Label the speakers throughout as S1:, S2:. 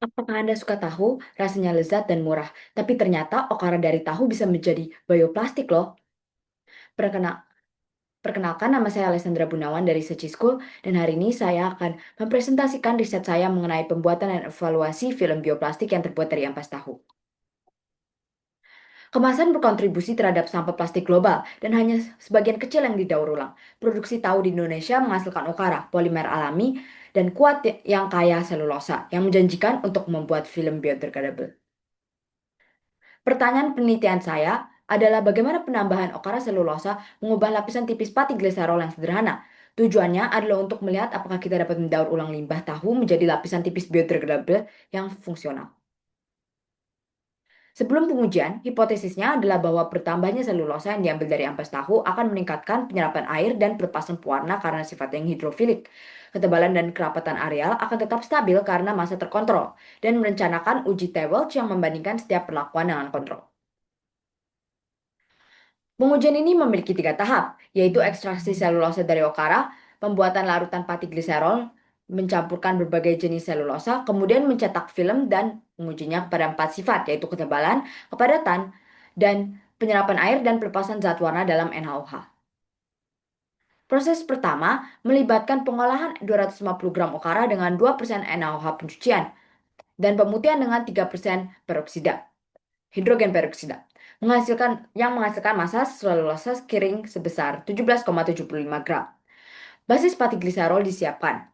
S1: Apakah Anda suka tahu? Rasanya lezat dan murah, tapi ternyata okara dari tahu bisa menjadi bioplastik loh. Perkenal, Perkenalkan, nama saya Alessandra Gunawan dari Seci School, dan hari ini saya akan mempresentasikan riset saya mengenai pembuatan dan evaluasi film bioplastik yang terbuat dari ampas tahu. Kemasan berkontribusi terhadap sampah plastik global dan hanya sebagian kecil yang didaur ulang. Produksi tahu di Indonesia menghasilkan okara, polimer alami, dan kuat yang kaya selulosa, yang menjanjikan untuk membuat film biodegradable. Pertanyaan penelitian saya adalah bagaimana penambahan okara selulosa mengubah lapisan tipis pati gliserol yang sederhana. Tujuannya adalah untuk melihat apakah kita dapat mendaur ulang limbah tahu menjadi lapisan tipis biodegradable yang fungsional. Sebelum pengujian, hipotesisnya adalah bahwa bertambahnya selulosa yang diambil dari ampas tahu akan meningkatkan penyerapan air dan pelepasan pewarna karena sifatnya yang hidrofilik. Ketebalan dan kerapatan areal akan tetap stabil karena massa terkontrol, dan merencanakan uji T-Welch yang membandingkan setiap perlakuan dengan kontrol. Pengujian ini memiliki tiga tahap, yaitu ekstraksi selulosa dari okara, pembuatan larutan pati gliserol, mencampurkan berbagai jenis selulosa, kemudian mencetak film dan mengujinya kepada empat sifat, yaitu ketebalan, kepadatan, dan penyerapan air dan pelepasan zat warna dalam NaOH. Proses pertama melibatkan pengolahan 250 gram okara dengan 2% NaOH pencucian dan pemutihan dengan 3% peroksida hidrogen peroksida, menghasilkan massa selulosa kering sebesar 17,75 gram. Basis pati gliserol disiapkan,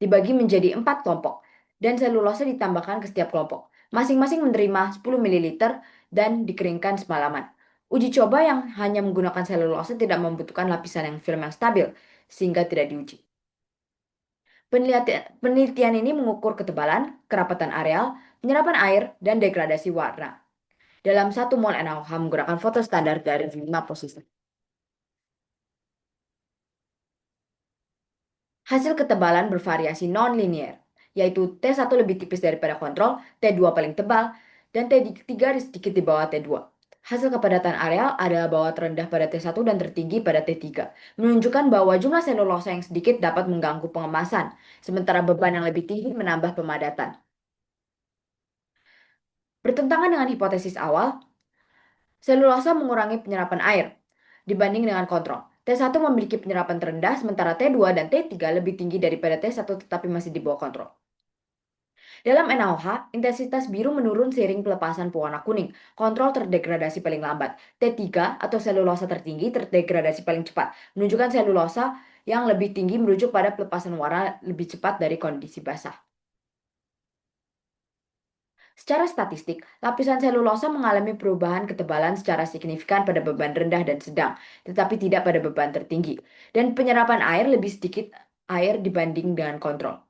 S1: dibagi menjadi 4 kelompok, dan selulosa ditambahkan ke setiap kelompok. Masing-masing menerima 10 ml dan dikeringkan semalaman. Uji coba yang hanya menggunakan selulosa tidak membutuhkan lapisan yang film yang stabil, sehingga tidak diuji. Penelitian ini mengukur ketebalan, kerapatan areal, penyerapan air, dan degradasi warna. Dalam 1 mol NaOH menggunakan foto standar dari 5 posisi. Hasil ketebalan bervariasi non-linear, yaitu T1 lebih tipis daripada kontrol, T2 paling tebal, dan T3 sedikit di bawah T2. Hasil kepadatan areal adalah bahwa terendah pada T1 dan tertinggi pada T3, menunjukkan bahwa jumlah selulosa yang sedikit dapat mengganggu pengemasan, sementara beban yang lebih tinggi menambah pemadatan. Bertentangan dengan hipotesis awal, selulosa mengurangi penyerapan air dibanding dengan kontrol. T1 memiliki penyerapan terendah, sementara T2 dan T3 lebih tinggi daripada T1 tetapi masih di bawah kontrol. Dalam NaOH, intensitas biru menurun seiring pelepasan pewarna kuning. Kontrol terdegradasi paling lambat. T3 atau selulosa tertinggi terdegradasi paling cepat, menunjukkan selulosa yang lebih tinggi merujuk pada pelepasan warna lebih cepat dari kondisi basah. Secara statistik, lapisan selulosa mengalami perubahan ketebalan secara signifikan pada beban rendah dan sedang, tetapi tidak pada beban tertinggi. Dan penyerapan air lebih sedikit air dibanding dengan kontrol.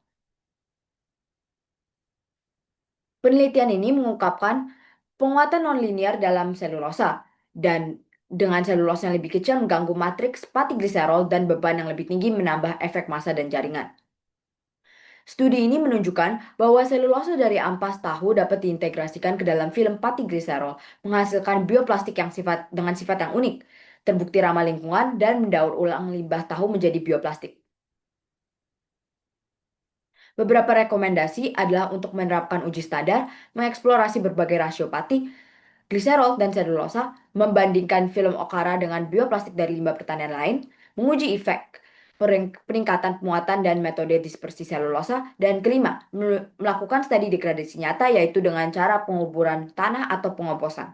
S1: Penelitian ini mengungkapkan penguatan nonlinear dalam selulosa, dan dengan selulosa yang lebih kecil mengganggu matriks pati gliserol dan beban yang lebih tinggi menambah efek massa dan jaringan. Studi ini menunjukkan bahwa selulosa dari ampas tahu dapat diintegrasikan ke dalam film pati gliserol, menghasilkan bioplastik dengan sifat yang unik, terbukti ramah lingkungan dan mendaur ulang limbah tahu menjadi bioplastik. Beberapa rekomendasi adalah untuk menerapkan uji standar, mengeksplorasi berbagai rasio pati, gliserol, dan selulosa, membandingkan film okara dengan bioplastik dari limbah pertanian lain, menguji efek peningkatan muatan dan metode dispersi selulosa, dan kelima, melakukan studi degradasi nyata yaitu dengan cara penguburan tanah atau pengomposan.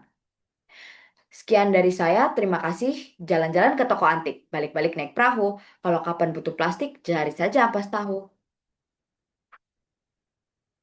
S1: Sekian dari saya, terima kasih. Jalan-jalan ke toko antik, balik-balik naik perahu. Kalau kapan butuh plastik, cari saja ampas tahu.